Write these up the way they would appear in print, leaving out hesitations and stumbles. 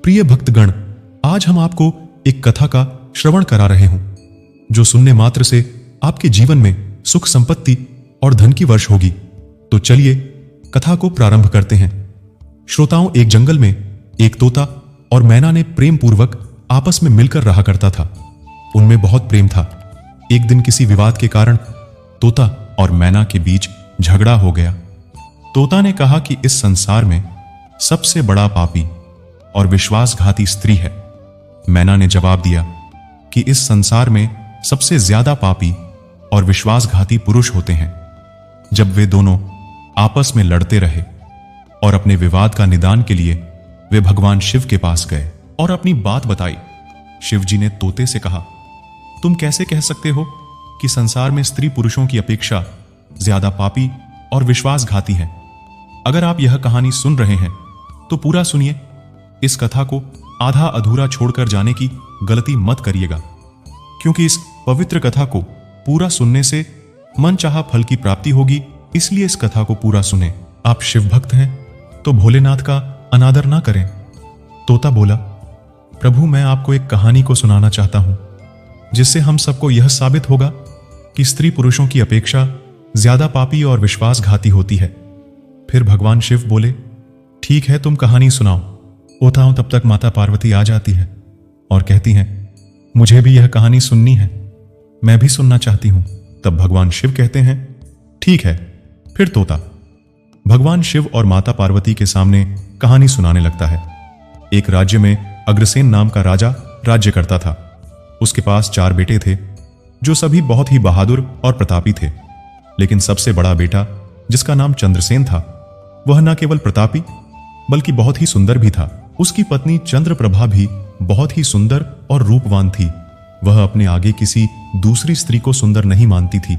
प्रिय भक्तगण, आज हम आपको एक कथा का श्रवण करा रहे हूं जो सुनने मात्र से आपके जीवन में सुख संपत्ति और धन की वर्ष होगी। तो चलिए कथा को प्रारंभ करते हैं। श्रोताओं, एक जंगल में एक तोता और मैना ने प्रेम पूर्वक आपस में मिलकर रहा करता था। उनमें बहुत प्रेम था। एक दिन किसी विवाद के कारण तोता और मैना के बीच झगड़ा हो गया। तोता ने कहा कि इस संसार में सबसे बड़ा पापी और विश्वासघाती स्त्री है। मैना ने जवाब दिया कि इस संसार में सबसे ज्यादा पापी और विश्वासघाती पुरुष होते हैं। जब वे दोनों आपस में लड़ते रहे और अपने विवाद का निदान के लिए वे भगवान शिव के पास गए और अपनी बात बताई। शिव जी ने तोते से कहा, तुम कैसे कह सकते हो कि संसार में स्त्री पुरुषों की अपेक्षा ज्यादा पापी और विश्वासघाती है? अगर आप यह कहानी सुन रहे हैं तो पूरा सुनिए। इस कथा को आधा अधूरा छोड़कर जाने की गलती मत करिएगा, क्योंकि इस पवित्र कथा को पूरा सुनने से मनचाहा फल की प्राप्ति होगी। इसलिए इस कथा को पूरा सुने। आप शिव भक्त हैं तो भोलेनाथ का अनादर ना करें। तोता बोला, प्रभु, मैं आपको एक कहानी को सुनाना चाहता हूं जिससे हम सबको यह साबित होगा कि स्त्री पुरुषों की अपेक्षा ज्यादा पापी और विश्वासघाती होती है। फिर भगवान शिव बोले, ठीक है, तुम कहानी सुनाओ। होता हूं तब तक माता पार्वती आ जाती है और कहती हैं, मुझे भी यह कहानी सुननी है, मैं भी सुनना चाहती हूं। तब भगवान शिव कहते हैं, ठीक है। फिर तोता भगवान शिव और माता पार्वती के सामने कहानी सुनाने लगता है। एक राज्य में अग्रसेन नाम का राजा राज्य करता था। उसके पास 4 बेटे थे जो सभी बहुत ही बहादुर और प्रतापी थे। लेकिन सबसे बड़ा बेटा, जिसका नाम चंद्रसेन था, वह न केवल प्रतापी बल्कि बहुत ही सुंदर भी था। उसकी पत्नी चंद्रप्रभा भी बहुत ही सुंदर और रूपवान थी। वह अपने आगे किसी दूसरी स्त्री को सुंदर नहीं मानती थी।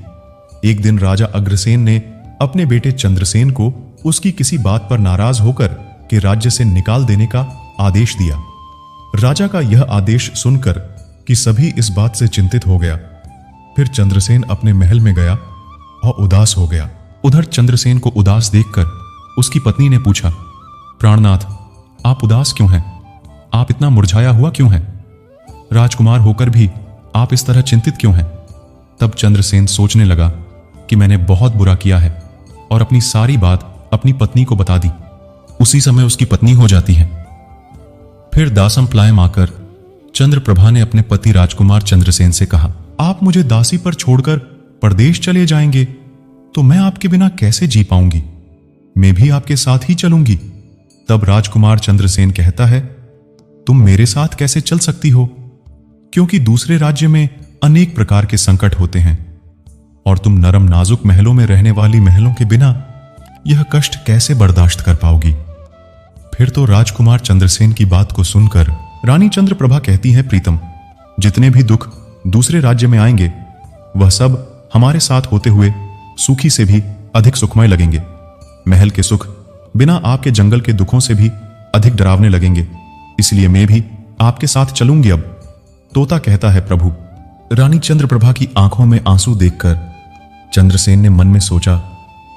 एक दिन राजा अग्रसेन ने अपने बेटे चंद्रसेन को उसकी किसी बात पर नाराज होकर के राज्य से निकाल देने का आदेश दिया। राजा का यह आदेश सुनकर कि सभी इस बात से चिंतित हो गया। फिर चंद्रसेन अपने महल में गया और उदास हो गया। उधर चंद्रसेन को उदास देखकर उसकी पत्नी ने पूछा, प्राणनाथ, आप उदास क्यों हैं? आप इतना मुरझाया हुआ क्यों हैं? राजकुमार होकर भी आप इस तरह चिंतित क्यों हैं? तब चंद्रसेन सोचने लगा कि मैंने बहुत बुरा किया है और अपनी सारी बात अपनी पत्नी को बता दी। उसी समय उसकी पत्नी हो जाती है। फिर दासम प्लायम आकर चंद्रप्रभा ने अपने पति राजकुमार चंद्रसेन से कहा, आप मुझे दासी पर छोड़कर परदेश चले जाएंगे तो मैं आपके बिना कैसे जी पाऊंगी? मैं भी आपके साथ ही चलूंगी। तब राजकुमार चंद्रसेन कहता है, तुम मेरे साथ कैसे चल सकती हो? क्योंकि दूसरे राज्य में अनेक प्रकार के संकट होते हैं और तुम नरम नाजुक महलों में रहने वाली महलों के बिना यह कष्ट कैसे बर्दाश्त कर पाओगी? फिर तो राजकुमार चंद्रसेन की बात को सुनकर रानी चंद्रप्रभा कहती है, प्रीतम, जितने भी दुख दूसरे राज्य में आएंगे वह सब हमारे साथ होते हुए सुखी से भी अधिक सुखमय लगेंगे। महल के सुख बिना आपके जंगल के दुखों से भी अधिक डरावने लगेंगे। इसलिए मैं भी आपके साथ चलूंगी। अब तोता कहता है, प्रभु। रानी चंद्रप्रभा की आंखों में आंसू देखकर चंद्रसेन ने मन में सोचा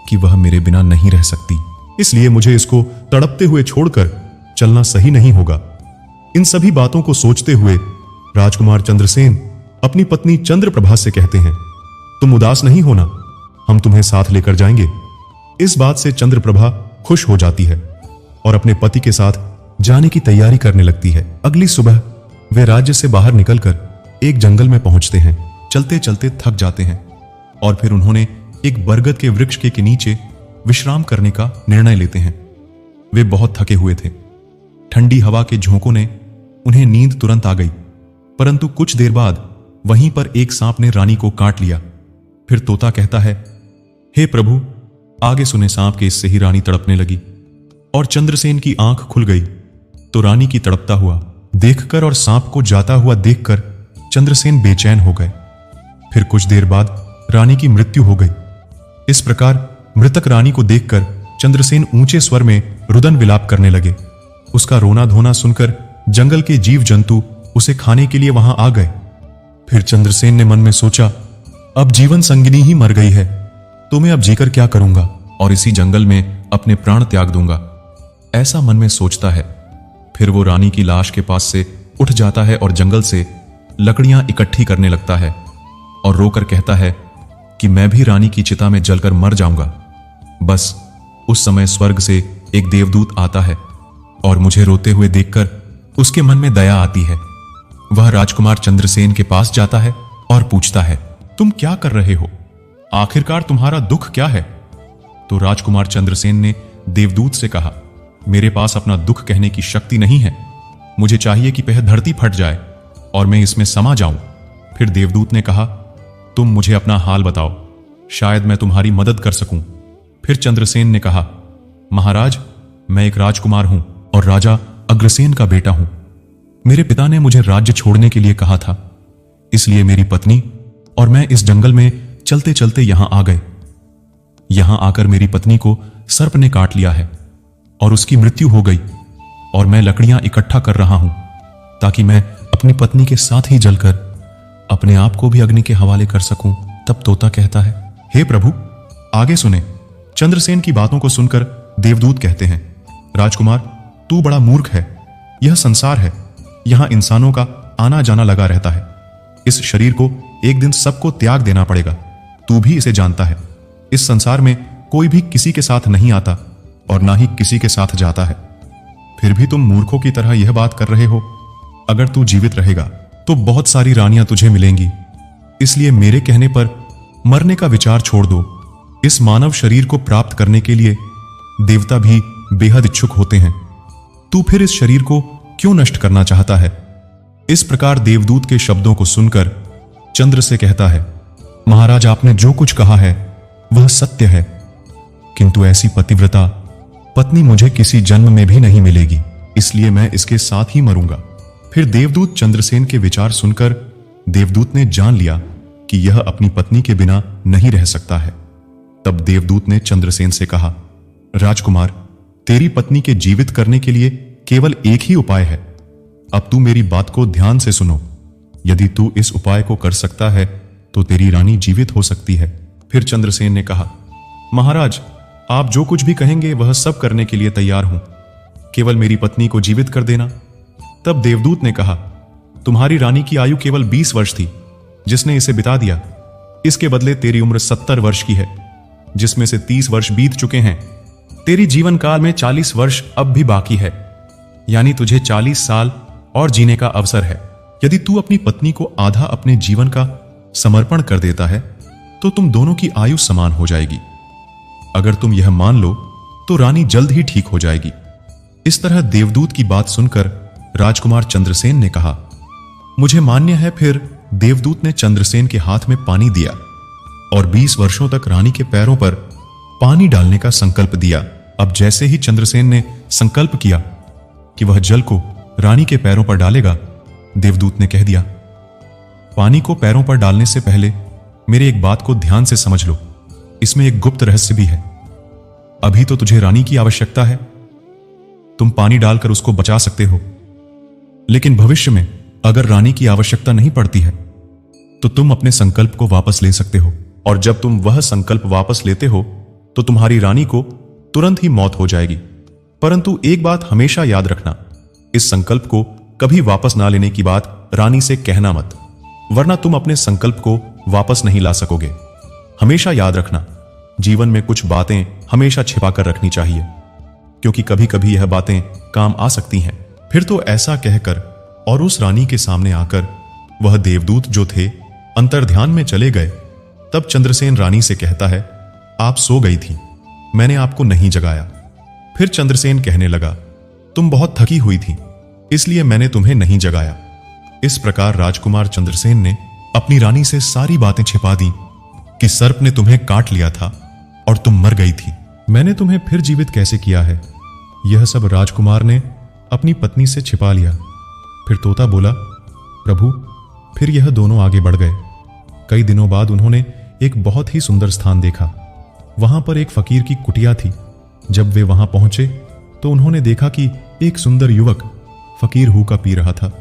कि वह मेरे बिना नहीं रह सकती, इसलिए मुझे इसको तड़पते हुए छोड़कर चलना सही नहीं होगा। इन सभी बातों को सोचते हुए राजकुमार चंद्रसेन अपनी पत्नी चंद्रप्रभा से कहते हैं, तुम उदास नहीं होना, हम तुम्हें साथ लेकर जाएंगे। इस बात से चंद्रप्रभा खुश हो जाती है और अपने पति के साथ जाने की तैयारी करने लगती है। अगली सुबह वे राज्य से बाहर निकलकर एक जंगल में पहुंचते हैं। चलते चलते थक जाते हैं और फिर उन्होंने एक बरगद के वृक्ष के नीचे विश्राम करने का निर्णय लेते हैं। वे बहुत थके हुए थे। ठंडी हवा के झोंकों ने उन्हें नींद तुरंत आ गई, परंतु कुछ देर बाद वहीं पर एक सांप ने रानी को काट लिया। फिर तोता कहता है, हे प्रभु, आगे सुने। सांप के इससे ही रानी तड़पने लगी और चंद्रसेन की आंख खुल गई तो रानी की तड़पता हुआ देखकर और सांप को जाता हुआ देखकर चंद्रसेन बेचैन हो गए। फिर कुछ देर बाद रानी की मृत्यु हो गई। इस प्रकार मृतक रानी को देखकर चंद्रसेन ऊंचे स्वर में रुदन विलाप करने लगे। उसका रोना धोना सुनकर जंगल के जीव जंतु उसे खाने के लिए वहां आ गए। फिर चंद्रसेन ने मन में सोचा, अब जीवन संगिनी ही मर गई है तो मैं अब जीकर क्या करूंगा और इसी जंगल में अपने प्राण त्याग दूंगा। ऐसा मन में सोचता है। फिर वो रानी की लाश के पास से उठ जाता है और जंगल से लकड़ियां इकट्ठी करने लगता है और रोकर कहता है कि मैं भी रानी की चिता में जलकर मर जाऊंगा। बस उस समय स्वर्ग से एक देवदूत आता है और मुझे रोते हुए देखकर उसके मन में दया आती है। वह राजकुमार चंद्रसेन के पास जाता है और पूछता है, तुम क्या कर रहे हो? आखिरकार तुम्हारा दुख क्या है? तो राजकुमार चंद्रसेन ने देवदूत से कहा, मेरे पास अपना दुख कहने की शक्ति नहीं है। मुझे चाहिए कि पह धरती फट जाए और मैं इसमें समा जाऊं। फिर देवदूत ने कहा, तुम मुझे अपना हाल बताओ, शायद मैं तुम्हारी मदद कर सकूं। फिर चंद्रसेन ने कहा, महाराज, मैं एक राजकुमार हूं और राजा अग्रसेन का बेटा हूं। मेरे पिता ने मुझे राज्य छोड़ने के लिए कहा था, इसलिए मेरी पत्नी और मैं इस जंगल में चलते चलते यहां आ गए। यहां आकर मेरी पत्नी को सर्प ने काट लिया है और उसकी मृत्यु हो गई और मैं लकड़ियां इकट्ठा कर रहा हूं ताकि मैं अपनी पत्नी के साथ ही जलकर अपने आप को भी अग्नि के हवाले कर सकूं। तब तोता कहता है, हे प्रभु, आगे सुने। चंद्रसेन की बातों को सुनकर देवदूत कहते हैं, राजकुमार, तू बड़ा मूर्ख है। यह संसार है, यहां इंसानों का आना जाना लगा रहता है। इस शरीर को एक दिन सबको त्याग देना पड़ेगा। तू भी इसे जानता है। इस संसार में कोई भी किसी के साथ नहीं आता और ना ही किसी के साथ जाता है। फिर भी तुम मूर्खों की तरह यह बात कर रहे हो। अगर तू जीवित रहेगा तो बहुत सारी रानियां तुझे मिलेंगी, इसलिए मेरे कहने पर मरने का विचार छोड़ दो। इस मानव शरीर को प्राप्त करने के लिए देवता भी बेहद इच्छुक होते हैं। तू फिर इस शरीर को क्यों नष्ट करना चाहता है? इस प्रकार देवदूत के शब्दों को सुनकर चंद्र से कहता है, महाराज, आपने जो कुछ कहा है वह सत्य है, किंतु ऐसी पतिव्रता पत्नी मुझे किसी जन्म में भी नहीं मिलेगी, इसलिए मैं इसके साथ ही मरूंगा। फिर देवदूत चंद्रसेन के विचार सुनकर देवदूत ने जान लिया कि यह अपनी पत्नी के बिना नहीं रह सकता है। तब देवदूत ने चंद्रसेन से कहा, राजकुमार, तेरी पत्नी के जीवित करने के लिए केवल एक ही उपाय है। अब तू मेरी बात को ध्यान से सुनो। यदि तू इस उपाय को कर सकता है तो तेरी रानी जीवित हो सकती है। फिर चंद्रसेन ने कहा, महाराज, आप जो कुछ भी कहेंगे वह सब करने के लिए तैयार हूं, केवल मेरी पत्नी को जीवित कर देना। तब देवदूत ने कहा, तुम्हारी रानी की आयु केवल 20 वर्ष थी, जिसने इसे बिता दिया। इसके बदले तेरी उम्र 70 वर्ष की है, जिसमें से 30 वर्ष बीत चुके हैं। तेरी जीवन काल में 40 वर्ष अब भी बाकी है, यानी तुझे 40 साल और जीने का अवसर है। यदि तू अपनी पत्नी को आधा अपने जीवन का समर्पण कर देता है तो तुम दोनों की आयु समान हो जाएगी। अगर तुम यह मान लो तो रानी जल्द ही ठीक हो जाएगी। इस तरह देवदूत की बात सुनकर राजकुमार चंद्रसेन ने कहा, मुझे मान्य है। फिर देवदूत ने चंद्रसेन के हाथ में पानी दिया और 20 वर्षों तक रानी के पैरों पर पानी डालने का संकल्प दिया। अब जैसे ही चंद्रसेन ने संकल्प किया कि वह जल को रानी के पैरों पर डालेगा, देवदूत ने कह दिया, पानी को पैरों पर डालने से पहले मेरी एक बात को ध्यान से समझ लो। इसमें एक गुप्त रहस्य भी है। अभी तो तुझे रानी की आवश्यकता है, तुम पानी डालकर उसको बचा सकते हो, लेकिन भविष्य में अगर रानी की आवश्यकता नहीं पड़ती है तो तुम अपने संकल्प को वापस ले सकते हो, और जब तुम वह संकल्प वापस लेते हो तो तुम्हारी रानी को तुरंत ही मौत हो जाएगी। परंतु एक बात हमेशा याद रखना, इस संकल्प को कभी वापस ना लेने की बात रानी से कहना मत, वरना तुम अपने संकल्प को वापस नहीं ला सकोगे। हमेशा याद रखना, जीवन में कुछ बातें हमेशा छिपा कर रखनी चाहिए, क्योंकि कभी कभी यह बातें काम आ सकती हैं। फिर तो ऐसा कहकर और उस रानी के सामने आकर वह देवदूत जो थे अंतर्ध्यान में चले गए। तब चंद्रसेन रानी से कहता है, आप सो गई थी, मैंने आपको नहीं जगाया। फिर चंद्रसेन कहने लगा, तुम बहुत थकी हुई थी, इसलिए मैंने तुम्हें नहीं जगाया। इस प्रकार राजकुमार चंद्रसेन ने अपनी रानी से सारी बातें छिपा दी कि सर्प ने तुम्हें काट लिया था और तुम मर गई थी। मैंने तुम्हें फिर जीवित कैसे किया है, यह सब राजकुमार ने अपनी पत्नी से छिपा लिया। फिर तोता बोला, प्रभु, फिर यह दोनों आगे बढ़ गए। कई दिनों बाद उन्होंने एक बहुत ही सुंदर स्थान देखा। वहां पर एक फकीर की कुटिया थी। जब वे वहां पहुंचे तो उन्होंने देखा कि एक सुंदर युवक फकीर हुक्का पी रहा था।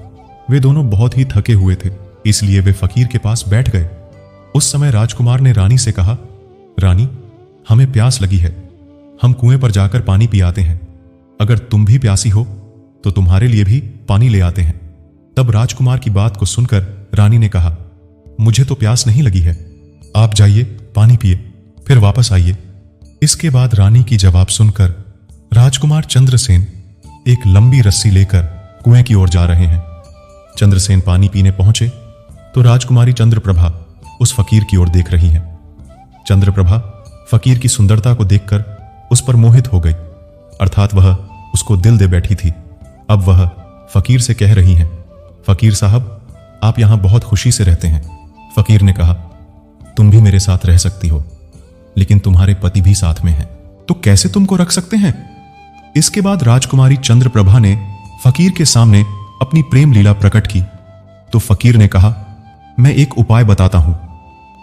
वे दोनों बहुत ही थके हुए थे, इसलिए वे फकीर के पास बैठ गए। उस समय राजकुमार ने रानी से कहा, रानी, हमें प्यास लगी है, हम कुएं पर जाकर पानी पी आते हैं। अगर तुम भी प्यासी हो तो तुम्हारे लिए भी पानी ले आते हैं। तब राजकुमार की बात को सुनकर रानी ने कहा, मुझे तो प्यास नहीं लगी है, आप जाइए पानी पिए, फिर वापस आइए। इसके बाद रानी की जवाब सुनकर राजकुमार चंद्रसेन एक लंबी रस्सी लेकर कुएं की ओर जा रहे हैं। चंद्रसेन पानी पीने पहुंचे तो राजकुमारी चंद्रप्रभा उस फकीर की ओर देख रही है। चंद्रप्रभा फकीर की सुंदरता को देखकर उस पर मोहित हो गई, अर्थात वह उसको दिल दे बैठी थी। अब वह फकीर से कह रही हैं, फकीर साहब, आप यहां बहुत खुशी से रहते हैं। फकीर ने कहा, तुम भी मेरे साथ रह सकती हो, लेकिन तुम्हारे पति भी साथ में हैं, तो कैसे तुमको रख सकते हैं? इसके बाद राजकुमारी चंद्रप्रभा ने फकीर के सामने अपनी प्रेम लीला प्रकट की। तो फकीर ने कहा, मैं एक उपाय बताता हूं,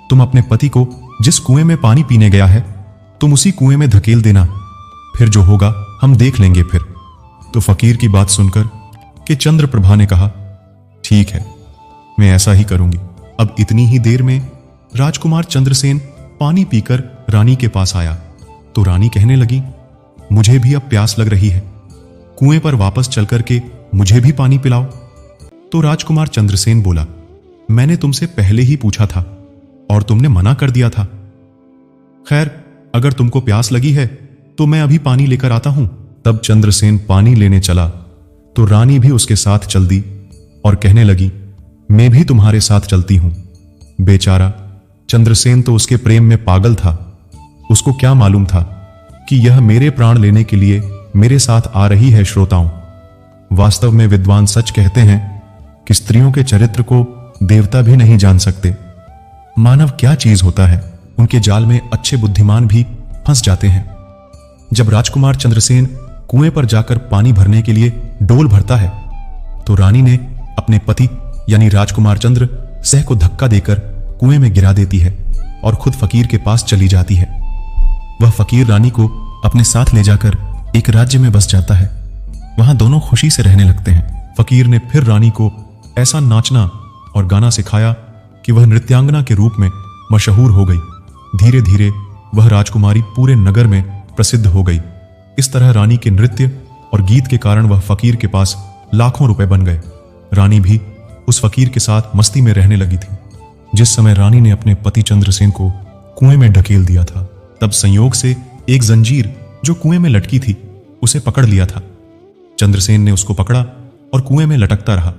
तुम अपने पति को जिस कुएं में पानी पीने गया है, तुम उसी कुएं में धकेल देना, फिर जो होगा हम देख लेंगे फिर। तो फकीर की बात सुनकर कि चंद्रप्रभा ने कहा, ठीक है, मैं ऐसा ही करूंगी। अब इतनी ही देर में राजकुमार चंद्रसेन पानी पीकर रानी के पास आया तो रानी कहने लगी, मुझे भी अब प्यास लग रही है, कुएं पर वापस चल करके मुझे भी पानी पिलाओ। तो राजकुमार चंद्रसेन बोला, मैंने तुमसे पहले ही पूछा था और तुमने मना कर दिया था। खैर, अगर तुमको प्यास लगी है तो मैं अभी पानी लेकर आता हूं। तब चंद्रसेन पानी लेने चला तो रानी भी उसके साथ चल दी और कहने लगी, मैं भी तुम्हारे साथ चलती हूं। बेचारा चंद्रसेन तो उसके प्रेम में पागल था। उसको क्या मालूम था कि यह मेरे प्राण लेने के लिए मेरे साथ आ रही है। श्रोताओं, वास्तव में विद्वान सच कहते हैं कि स्त्रियों के चरित्र को देवता भी नहीं जान सकते। मानव क्या चीज होता है, उनके जाल में अच्छे बुद्धिमान भी फंस जाते हैं। जब राजकुमार चंद्रसेन कुएं पर जाकर पानी भरने के लिए डोल भरता है तो रानी ने अपने पति यानी राजकुमार चंद्र सह को धक्का देकर कुएं में गिरा देती है और खुद फकीर के पास चली जाती है। वह फकीर रानी को अपने साथ ले जाकर एक राज्य में बस जाता है। वहां दोनों खुशी से रहने लगते हैं। फकीर ने फिर रानी को ऐसा नाचना और गाना सिखाया कि वह नृत्यांगना के रूप में मशहूर हो गई। धीरे धीरे वह राजकुमारी पूरे नगर में प्रसिद्ध हो गई। इस तरह रानी के नृत्य और गीत के कारण वह फकीर के पास लाखों रुपए बन गए। रानी भी उस फकीर के साथ मस्ती में रहने लगी थी। जिस समय रानी ने अपने पति चंद्रसेन को कुएं में ढकेल दिया था, तब संयोग से एक जंजीर जो कुएं में लटकी थी उसे पकड़ लिया था। चंद्रसेन ने उसको पकड़ा और कुएं में लटकता रहा।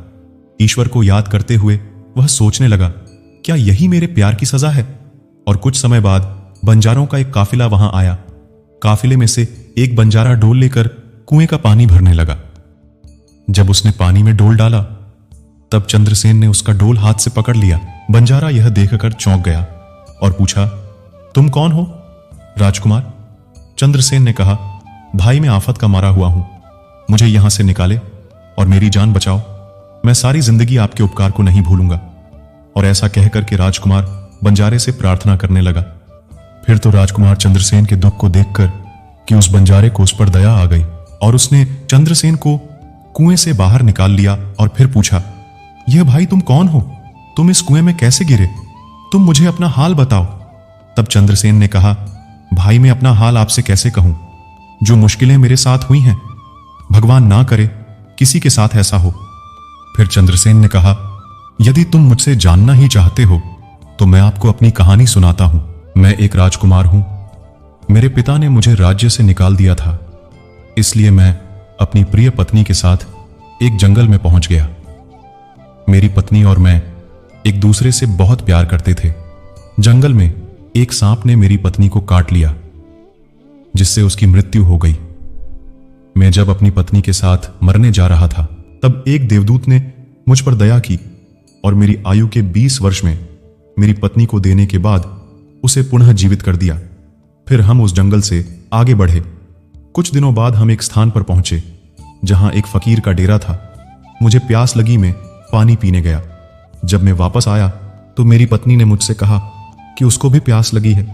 ईश्वर को याद करते हुए वह सोचने लगा, क्या यही मेरे प्यार की सजा है? और कुछ समय बाद बंजारों का एक काफिला वहां आया। काफिले में से एक बंजारा डोल लेकर कुएं का पानी भरने लगा। जब उसने पानी में डोल डाला तब चंद्रसेन ने उसका डोल हाथ से पकड़ लिया। बंजारा यह देखकर चौंक गया और पूछा, तुम कौन हो? राजकुमार, चंद्रसेन ने कहा, भाई मैं आफत का मारा हुआ हूं, मुझे यहां से निकाले और मेरी जान बचाओ। मैं सारी जिंदगी आपके उपकार को नहीं भूलूंगा। और ऐसा कहकर के राजकुमार बंजारे से प्रार्थना करने लगा। फिर तो राजकुमार चंद्रसेन के दुख को देखकर कि उस बंजारे को उस पर दया आ गई और उसने चंद्रसेन को कुएं से बाहर निकाल लिया और फिर पूछा, यह भाई तुम कौन हो? तुम इस कुएं में कैसे गिरे? तुम मुझे अपना हाल बताओ। तब चंद्रसेन ने कहा, भाई मैं अपना हाल आपसे कैसे कहूं? जो मुश्किलें मेरे साथ हुई हैं, भगवान ना करे किसी के साथ ऐसा हो। फिर चंद्रसेन ने कहा, यदि तुम मुझसे जानना ही चाहते हो तो मैं आपको अपनी कहानी सुनाता हूं। मैं एक राजकुमार हूं। मेरे पिता ने मुझे राज्य से निकाल दिया था, इसलिए मैं अपनी प्रिय पत्नी के साथ एक जंगल में पहुंच गया। मेरी पत्नी और मैं एक दूसरे से बहुत प्यार करते थे। जंगल में एक सांप ने मेरी पत्नी को काट लिया, जिससे उसकी मृत्यु हो गई। मैं जब अपनी पत्नी के साथ मरने जा रहा था, तब एक देवदूत ने मुझ पर दया की और मेरी आयु के 20 वर्ष में मेरी पत्नी को देने के बाद उसे पुनः जीवित कर दिया। फिर हम उस जंगल से आगे बढ़े। कुछ दिनों बाद हम एक स्थान पर पहुंचे जहां एक फकीर का डेरा था। मुझे प्यास लगी, मैं पानी पीने गया। जब मैं वापस आया तो मेरी पत्नी ने मुझसे कहा कि उसको भी प्यास लगी है,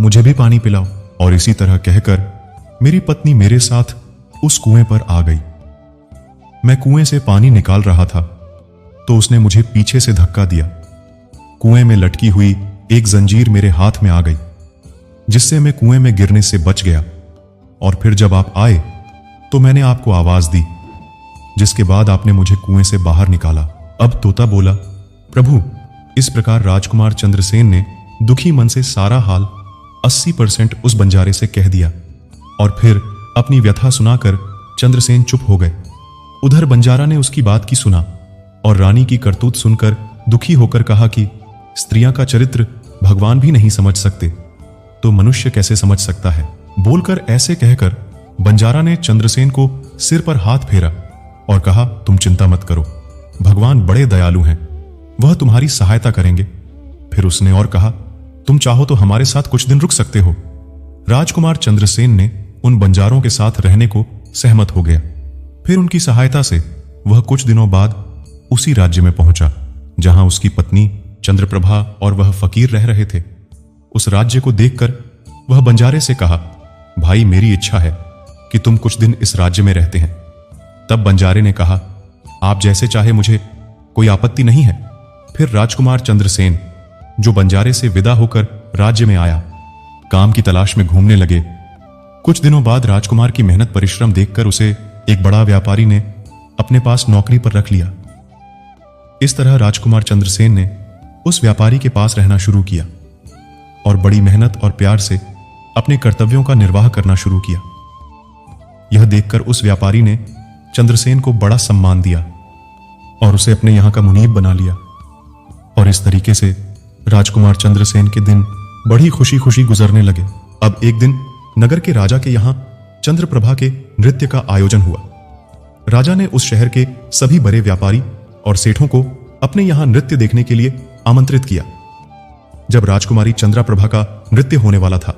मुझे भी पानी पिलाओ। और इसी तरह कहकर मेरी पत्नी मेरे साथ उस कुएं पर आ गई। मैं कुएं से पानी निकाल रहा था तो उसने मुझे पीछे से धक्का दिया। कुएं में लटकी हुई एक जंजीर मेरे हाथ में आ गई, जिससे मैं कुएं में गिरने से बच गया। और फिर जब आप आए तो मैंने आपको आवाज दी, जिसके बाद आपने मुझे कुएं से बाहर निकाला। अब तोता बोला, प्रभु, इस प्रकार राजकुमार चंद्रसेन ने दुखी मन से सारा हाल 80% उस बंजारे से कह दिया और फिर अपनी व्यथा सुनाकर चंद्रसेन चुप हो गए। उधर बंजारा ने उसकी बात की सुना और रानी की करतूत सुनकर दुखी होकर कहा कि स्त्रियां का चरित्र भगवान भी नहीं समझ सकते तो मनुष्य कैसे समझ सकता है। बोलकर ऐसे कहकर बंजारा ने चंद्रसेन को सिर पर हाथ फेरा और कहा, तुम चिंता मत करो, भगवान बड़े दयालु हैं, वह तुम्हारी सहायता करेंगे। फिर उसने और कहा, तुम चाहो तो हमारे साथ कुछ दिन रुक सकते हो। राजकुमार चंद्रसेन ने उन बंजारों के साथ रहने को सहमत हो गया। फिर उनकी सहायता से वह कुछ दिनों बाद उसी राज्य में पहुंचा जहां उसकी पत्नी चंद्रप्रभा और वह फकीर रह रहे थे। उस राज्य को देखकर वह बंजारे से कहा, भाई, मेरी इच्छा है कि तुम कुछ दिन इस राज्य में रहते हैं। तब बंजारे ने कहा, आप जैसे चाहे, मुझे कोई आपत्ति नहीं है। फिर राजकुमार चंद्रसेन, जो बंजारे से विदा होकर राज्य में आया, काम की तलाश में घूमने लगे। कुछ दिनों बाद राजकुमार की मेहनत परिश्रम देखकर उसे एक बड़ा व्यापारी ने अपने पास नौकरी पर रख लिया। इस तरह राजकुमार चंद्रसेन ने उस व्यापारी के पास रहना शुरू किया और बड़ी मेहनत और प्यार से अपने कर्तव्यों का निर्वाह करना शुरू किया। यह देखकर उस व्यापारी ने चंद्रसेन को बड़ा सम्मान दिया और उसे अपने यहां का मुनीब बना लिया। और इस तरीके से राजकुमार चंद्रसेन के दिन बड़ी खुशी खुशी गुजरने लगे। अब एक दिन नगर के राजा के यहां चंद्रप्रभा के नृत्य का आयोजन हुआ। राजा ने उस शहर के सभी बड़े व्यापारी और सेठों को अपने यहां नृत्य देखने के लिए आमंत्रित किया। जब राजकुमारी चंद्रप्रभा का नृत्य होने वाला था,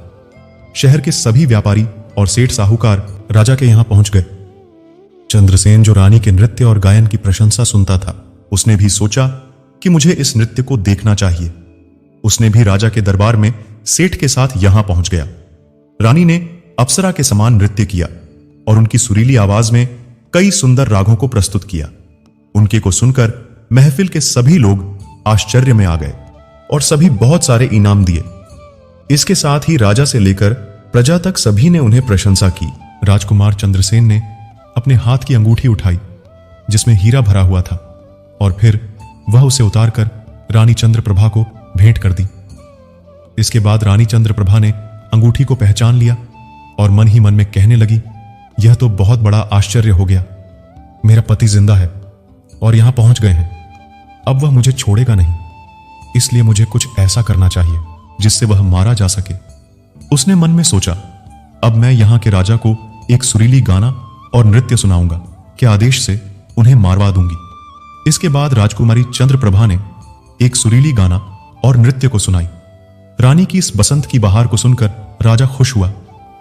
शहर के सभी व्यापारी और सेठ साहूकार राजा के यहां पहुंच गए। चंद्रसेन, जो रानी के नृत्य और गायन की प्रशंसा सुनता था, उसने भी सोचा कि मुझे इस नृत्य को देखना चाहिए। उसने भी राजा के दरबार में सेठ के साथ यहां पहुंच गया। रानी ने अप्सरा के समान नृत्य किया और उनकी सुरीली आवाज में कई सुंदर रागों को प्रस्तुत किया। उनके को सुनकर महफिल के सभी लोग आश्चर्य में आ गए और सभी बहुत सारे इनाम दिए। इसके साथ ही राजा से लेकर प्रजा तक सभी ने उन्हें प्रशंसा की। राजकुमार चंद्रसेन ने अपने हाथ की अंगूठी उठाई जिसमें हीरा भरा हुआ था और फिर वह उसे उतारकर रानी चंद्रप्रभा को भेंट कर दी। इसके बाद रानी चंद्रप्रभा ने अंगूठी को पहचान लिया और मन ही मन में कहने लगी, यह तो बहुत बड़ा आश्चर्य हो गया। मेरा पति जिंदा है और यहां पहुंच गए हैं। अब वह मुझे छोड़ेगा नहीं, इसलिए मुझे कुछ ऐसा करना चाहिए जिससे वह मारा जा सके। उसने मन में सोचा, अब मैं यहां के राजा को एक सुरीली गाना और नृत्य सुनाऊंगा के आदेश से उन्हें मारवा दूंगी। इसके बाद राजकुमारी चंद्रप्रभा ने एक सुरीली गाना और नृत्य को सुनाई। रानी की इस बसंत की बहार को सुनकर राजा खुश हुआ।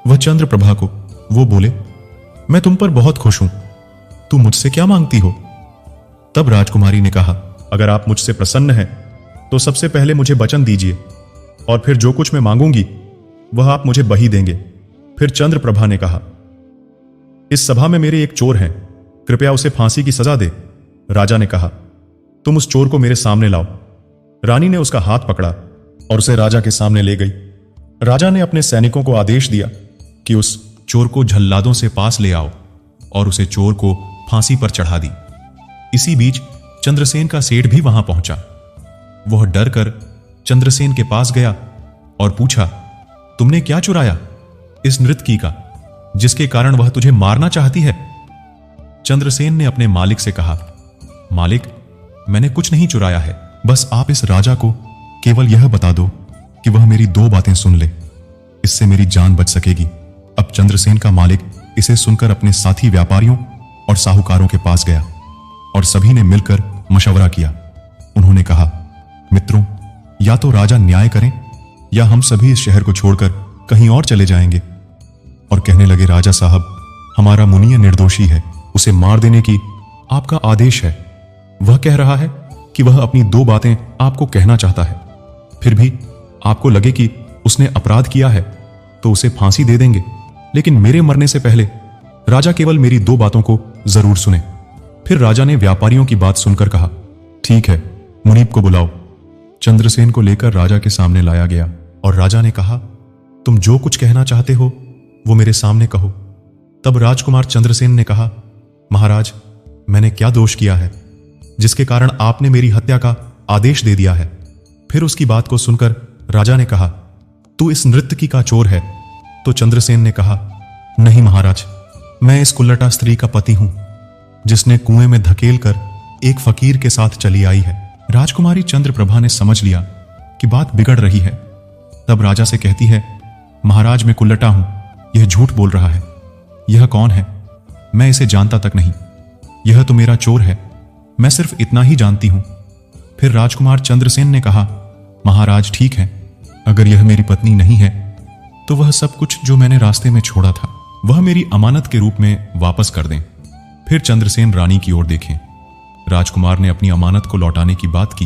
वह चंद्रप्रभा को वो बोले, मैं तुम पर बहुत खुश हूं, तू मुझसे क्या मांगती हो? तब राजकुमारी ने कहा, अगर आप मुझसे प्रसन्न हैं तो सबसे पहले मुझे वचन दीजिए और फिर जो कुछ मैं मांगूंगी वह आप मुझे बही देंगे। फिर चंद्रप्रभा ने कहा, इस सभा में मेरे एक चोर हैं, कृपया उसे फांसी की सजा दे। राजा ने कहा, तुम उस चोर को मेरे सामने लाओ। रानी ने उसका हाथ पकड़ा और उसे राजा के सामने ले गई। राजा ने अपने सैनिकों को आदेश दिया कि उस चोर को झल्लादों से पास ले आओ और उसे चोर को फांसी पर चढ़ा दी। इसी बीच चंद्रसेन का सेठ भी वहां पहुंचा। वह डर कर चंद्रसेन के पास गया और पूछा, तुमने क्या चुराया इस नृत्यकी का, जिसके कारण वह तुझे मारना चाहती है? चंद्रसेन ने अपने मालिक से कहा, मालिक, मैंने कुछ नहीं चुराया है, बस आप इस राजा को केवल यह बता दो कि वह मेरी दो बातें सुन ले, इससे मेरी जान बच सकेगी। अब चंद्रसेन का मालिक इसे सुनकर अपने साथी व्यापारियों और साहूकारों के पास गया और सभी ने मिलकर मशवरा किया। उन्होंने कहा, मित्रों, या तो राजा न्याय करें या हम सभी इस शहर को छोड़कर कहीं और चले जाएंगे। और कहने लगे, राजा साहब, हमारा मुनिय निर्दोषी है, उसे मार देने की आपका आदेश है। वह कह रहा है कि वह अपनी दो बातें आपको कहना चाहता है, फिर भी आपको लगे कि उसने अपराध किया है तो उसे फांसी दे देंगे, लेकिन मेरे मरने से पहले राजा केवल मेरी दो बातों को जरूर सुने। फिर राजा ने व्यापारियों की बात सुनकर कहा, ठीक है, मुनीब को बुलाओ। चंद्रसेन को लेकर राजा के सामने लाया गया और राजा ने कहा, तुम जो कुछ कहना चाहते हो वो मेरे सामने कहो। तब राजकुमार चंद्रसेन ने कहा, महाराज, मैंने क्या दोष किया है जिसके कारण आपने मेरी हत्या का आदेश दे दिया है? फिर उसकी बात को सुनकर राजा ने कहा, तू इस नर्तकी का चोर है। तो चंद्रसेन ने कहा, नहीं महाराज, मैं इस कुल्लटा स्त्री का पति हूं जिसने कुएं में धकेल कर एक फकीर के साथ चली आई है। राजकुमारी चंद्रप्रभा ने समझ लिया कि बात बिगड़ रही है। तब राजा से कहती है, महाराज मैं कुल्लटा हूं, यह झूठ बोल रहा है। यह कौन है? मैं इसे जानता तक नहीं। यह तो मेरा चोर है, मैं सिर्फ इतना ही जानती हूं। फिर राजकुमार चंद्रसेन ने कहा, महाराज ठीक है, अगर यह मेरी पत्नी नहीं है तो वह सब कुछ जो मैंने रास्ते में छोड़ा था वह मेरी अमानत के रूप में वापस कर दें। फिर चंद्रसेन रानी की ओर देखें। राजकुमार ने अपनी अमानत को लौटाने की बात की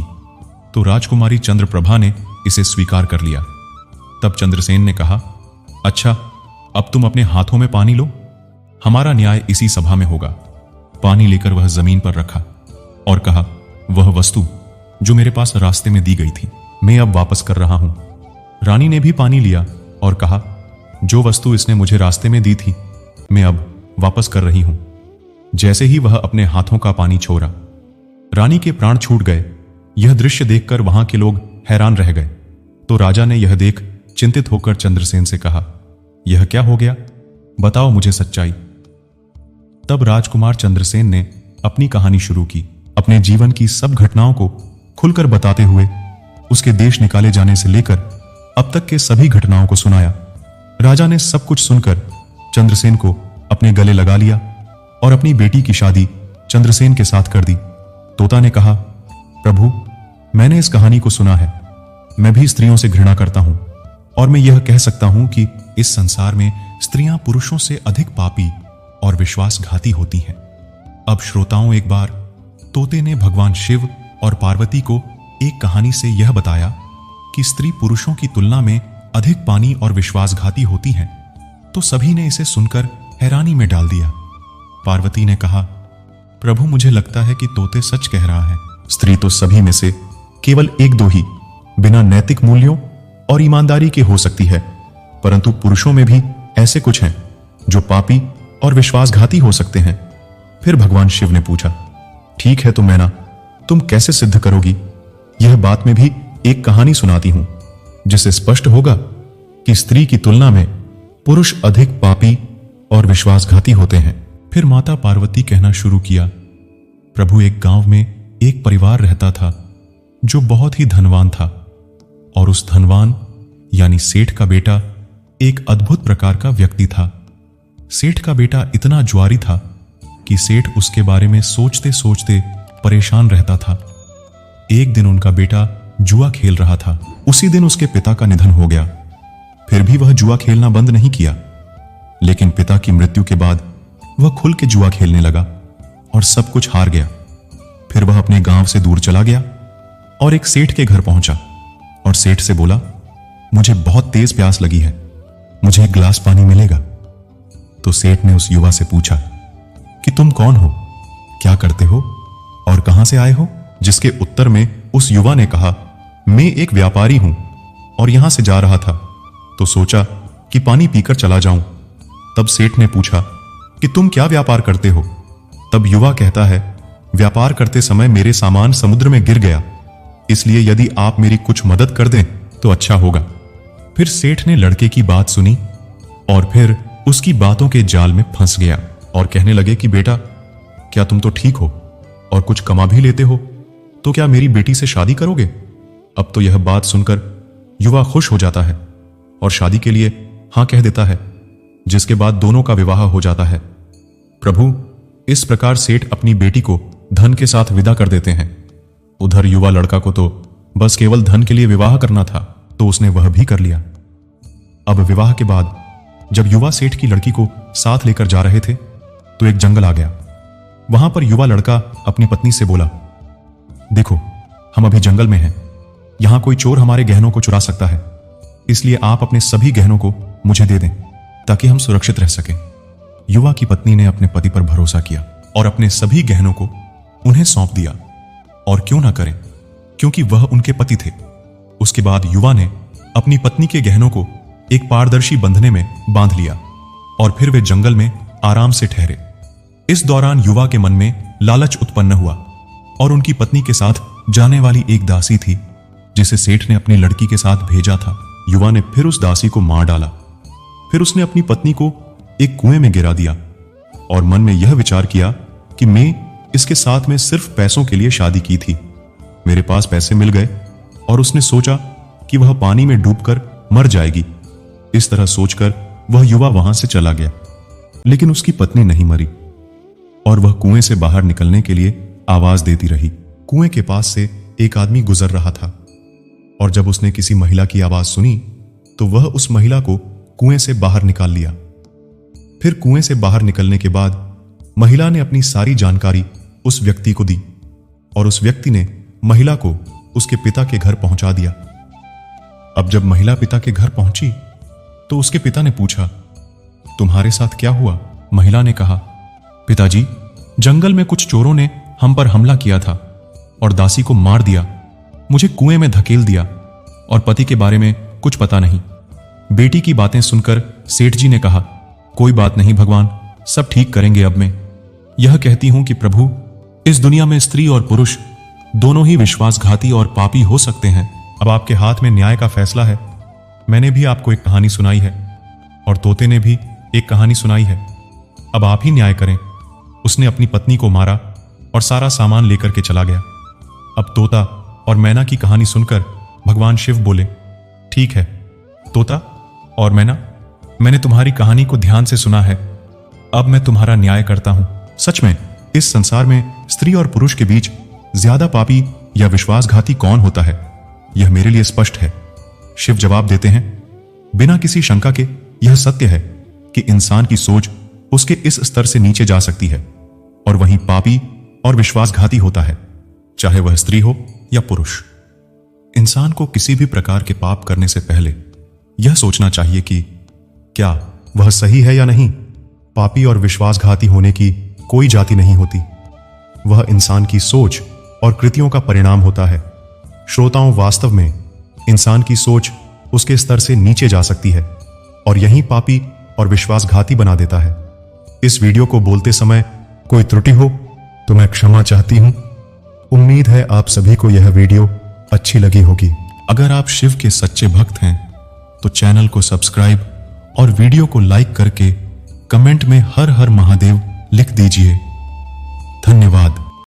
तो राजकुमारी चंद्रप्रभा ने इसे स्वीकार कर लिया। तब चंद्रसेन ने कहा, अच्छा, अब तुम अपने हाथों में पानी लो, हमारा न्याय इसी सभा में होगा। पानी लेकर वह जमीन पर रखा और कहा, वह वस्तु जो मेरे पास रास्ते में दी गई थी मैं अब वापस कर रहा हूं। रानी ने भी पानी लिया और कहा, जो वस्तु इसने मुझे रास्ते में दी थी मैं अब वापस कर रही हूं। जैसे ही वह अपने हाथों का पानी छोड़ा, रानी के प्राण छूट गए। यह दृश्य देखकर वहां के लोग हैरान रह गए। तो राजा ने यह देख चिंतित होकर चंद्रसेन से कहा, यह क्या हो गया? बताओ मुझे सच्चाई। तब राजकुमार चंद्रसेन ने अपनी कहानी शुरू की, अपने जीवन की सब घटनाओं को खुलकर बताते हुए उसके देश निकाले जाने से लेकर अब तक के सभी घटनाओं को सुनाया। राजा ने सब कुछ सुनकर चंद्रसेन को अपने गले लगा लिया और अपनी बेटी की शादी चंद्रसेन के साथ कर दी। तोता ने कहा, प्रभु, मैंने इस कहानी को सुना है। मैं भी स्त्रियों से घृणा करता हूं और मैं यह कह सकता हूं कि इस संसार में स्त्रियां पुरुषों से अधिक पापी और विश्वासघाती होती हैं। अब श्रोताओं, एक बार तोते ने भगवान शिव और पार्वती को एक कहानी से यह बताया कि स्त्री पुरुषों की तुलना में अधिक पानी और विश्वासघाती होती हैं, तो सभी ने इसे सुनकर हैरानी में डाल दिया। पार्वती ने कहा, प्रभु, मुझे लगता है कि तोते सच कह रहा है। स्त्री तो सभी में से केवल एक दो ही बिना नैतिक मूल्यों और ईमानदारी के हो सकती है, परंतु पुरुषों में भी ऐसे कुछ हैं जो पापी और विश्वासघाती हो सकते हैं। फिर भगवान शिव ने पूछा, ठीक है तो मैना, तुम कैसे सिद्ध करोगी? यह बात में भी एक कहानी सुनाती हूं जिससे स्पष्ट होगा कि स्त्री की तुलना में पुरुष अधिक पापी और विश्वासघाती होते हैं। फिर माता पार्वती कहना शुरू किया, प्रभु, एक गांव में एक परिवार रहता था जो बहुत ही धनवान था, और उस धनवान यानी सेठ का बेटा एक अद्भुत प्रकार का व्यक्ति था। सेठ का बेटा इतना जुआरी था कि सेठ उसके बारे में सोचते सोचते परेशान रहता था। एक दिन उनका बेटा जुआ खेल रहा था। उसी दिन उसके पिता का निधन हो गया। फिर भी वह जुआ खेलना बंद नहीं किया, लेकिन पिता की मृत्यु के बाद वह खुल के जुआ खेलने लगा और सब कुछ हार गया। फिर वह अपने गांव से दूर चला गया और एक सेठ के घर पहुंचा और सेठ से बोला, मुझे बहुत तेज प्यास लगी है, मुझे एक गिलास पानी मिलेगा? तो सेठ ने उस युवा से पूछा कि तुम कौन हो, क्या करते हो और कहां से आए हो? जिसके उत्तर में उस युवा ने कहा, मैं एक व्यापारी हूं और यहां से जा रहा था तो सोचा कि पानी पीकर चला जाऊं। तब सेठ ने पूछा कि तुम क्या व्यापार करते हो? तब युवा कहता है, व्यापार करते समय मेरे सामान समुद्र में गिर गया, इसलिए यदि आप मेरी कुछ मदद कर दें तो अच्छा होगा। फिर सेठ ने लड़के की बात सुनी और फिर उसकी बातों के जाल में फंस गया और कहने लगे कि बेटा, क्या तुम तो ठीक हो और कुछ कमा भी लेते हो, तो क्या मेरी बेटी से शादी करोगे? अब तो यह बात सुनकर युवा खुश हो जाता है और शादी के लिए हां कह देता है, जिसके बाद दोनों का विवाह हो जाता है। प्रभु, इस प्रकार सेठ अपनी बेटी को धन के साथ विदा कर देते हैं। उधर युवा लड़का को तो बस केवल धन के लिए विवाह करना था, तो उसने वह भी कर लिया। अब विवाह के बाद जब युवा सेठ की लड़की को साथ लेकर जा रहे थे तो एक जंगल आ गया। वहां पर युवा लड़का अपनी पत्नी से बोला, देखो, हम अभी जंगल में हैं, यहां कोई चोर हमारे गहनों को चुरा सकता है, इसलिए आप अपने सभी गहनों को मुझे दे दें ताकि हम सुरक्षित रह सकें। युवा की पत्नी ने अपने पति पर भरोसा किया और अपने सभी गहनों को उन्हें सौंप दिया। और क्यों ना करें, क्योंकि वह उनके पति थे। उसके बाद युवा ने अपनी पत्नी के गहनों को एक पारदर्शी बंधने में बांध लिया और फिर वे जंगल में आराम से ठहरे। इस दौरान युवा के मन में लालच उत्पन्न हुआ और उनकी पत्नी के साथ जाने वाली एक दासी थी जिसे सेठ ने अपनी लड़की के साथ भेजा था। युवा ने फिर उस दासी को मार डाला। फिर उसने अपनी पत्नी को एक कुएं में गिरा दिया और मन में यह विचार किया कि मैं इसके साथ में सिर्फ पैसों के लिए शादी की थी, मेरे पास पैसे मिल गए और उसने सोचा कि वह पानी में डूबकर मर जाएगी। इस तरह सोचकर वह युवा वहां से चला गया, लेकिन उसकी पत्नी नहीं मरी और वह कुएं से बाहर निकलने के लिए आवाज देती रही। कुएं के पास से एक आदमी गुजर रहा था और जब उसने किसी महिला की आवाज सुनी तो वह उस महिला को कुएं से बाहर निकाल लिया। फिर कुएं से बाहर निकलने के बाद महिला ने अपनी सारी जानकारी उस व्यक्ति को दी और उस व्यक्ति ने महिला को उसके पिता के घर पहुंचा दिया। अब जब महिला पिता के घर पहुंची तो उसके पिता ने पूछा, तुम्हारे साथ क्या हुआ? महिला ने कहा, पिताजी, जंगल में कुछ चोरों ने हम पर हमला किया था और दासी को मार दिया, मुझे कुएं में धकेल दिया और पति के बारे में कुछ पता नहीं। बेटी की बातें सुनकर सेठ जी ने कहा, कोई बात नहीं भगवान, सब ठीक करेंगे। अब मैं यह कहती हूं कि प्रभु, इस दुनिया में स्त्री और पुरुष दोनों ही विश्वासघाती और पापी हो सकते हैं। अब आपके हाथ में न्याय का फैसला है। मैंने भी आपको एक कहानी सुनाई है और तोते ने भी एक कहानी सुनाई है, अब आप ही न्याय करें। उसने अपनी पत्नी को मारा और सारा सामान लेकर के चला गया। अब तोता और मैना की कहानी सुनकर भगवान शिव बोले, ठीक है तोता और मैना, मैंने तुम्हारी कहानी को ध्यान से सुना है, अब मैं तुम्हारा न्याय करता हूं। सच में इस संसार में स्त्री और पुरुष के बीच ज्यादा पापी या विश्वासघाती कौन होता है, यह मेरे लिए स्पष्ट है। शिव जवाब देते हैं, बिना किसी शंका के यह सत्य है कि इंसान की सोच उसके इस स्तर से नीचे जा सकती है और वहीं पापी और विश्वासघाती होता है, चाहे वह स्त्री हो या पुरुष। इंसान को किसी भी प्रकार के पाप करने से पहले यह सोचना चाहिए कि क्या वह सही है या नहीं। पापी और विश्वासघाती होने की कोई जाति नहीं होती, वह इंसान की सोच और कृतियों का परिणाम होता है। श्रोताओं, वास्तव में इंसान की सोच उसके स्तर से नीचे जा सकती है और यही पापी और विश्वासघाती बना देता है। इस वीडियो को बोलते समय कोई त्रुटि हो तो मैं क्षमा चाहती हूं। उम्मीद है आप सभी को यह वीडियो अच्छी लगी होगी। अगर आप शिव के सच्चे भक्त हैं तो चैनल को सब्सक्राइब और वीडियो को लाइक करके कमेंट में हर हर महादेव लिख दीजिए। धन्यवाद।